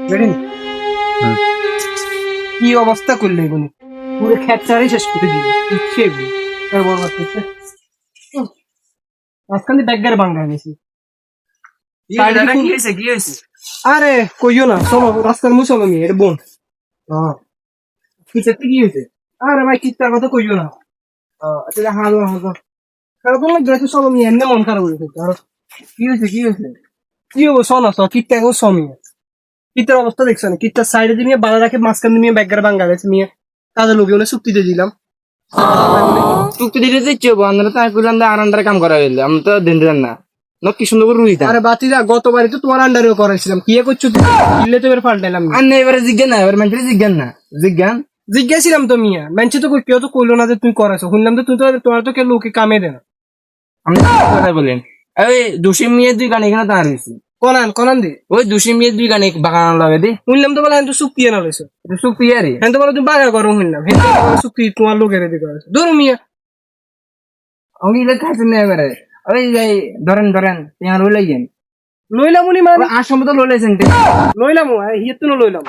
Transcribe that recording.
বেরিন কি অবস্থা করলে এগুলি পুরো খেপচারে শেষ করে দিবে ইচ্ছে এগুলি বরবাদ করছে মাঝখান দিয়ে ব্যাগের বাঙ্গা গেছি কি হয়েছে আরে কইও না চলো রাস্তার মুসলো নিয়ে এটা বোন কিসের কি হয়েছে আরে ভাই কিত্তার কথা কইও না আচ্ছা হাজর হাজর খারাপ লাগছে চলো নিয়ে এমনি মন খারাপ হয়ে গেছে আর কি হয়েছে কি হবো শোনা তো কিত্তা এখন সমিয়ে কিত্তার অবস্থা দেখছো না কিত্তার সাইডে দিয়ে বালা রাখে মাঝখান দিয়ে ব্যাগের বাঙ্গা গেছে নিয়ে কাজে লোকে হলে চুক্তিতে দিলাম চুক্তি দিতে দিচ্ছি আমরা তো করলাম আর আন্ডারে কাম করা হইলে আমি তো দিন দিলাম না কি সুন্দর করে রুইতাম আরে বাতিজা গতবারই তো তোমার আন্ডারেও করেছিলাম কি করছো তুমি কিনলে তো এবার পাল্টাইলাম আর না এবারে জিজ্ঞান না এবার মানুষের জিজ্ঞান না জিজ্ঞান জিজ্ঞাসিলাম তো মিয়া মানুষ তো কেউ তো কইলো না যে তুমি করেছো শুনলাম তো তুমি তো তোমার তো কেউ লোকে কামে দেয় না আমি কথা বলেন ওই দুশিম মেয়ের দুই গান এখানে দাঁড় হয়েছি কনান দি ওই দুশিম মেয়ের দুই গান বাগান লাগে দি শুনলাম তো বলে হ্যাঁ তো চুক্তি এনে রয়েছে চুক্তি আরে হ্যাঁ তো বলে তুমি বাগা করো শুনলাম হ্যাঁ চুক্তি তোমার লোকের দিকে করেছে ধরো মিয়া আমি এটা খাইছেন না এবারে ওই যাই ধরেন তোমার ওই লাগেন লইলাম উনি মানে আর সময় তো লইলেছেন লইলাম হিয়ে তো লইলাম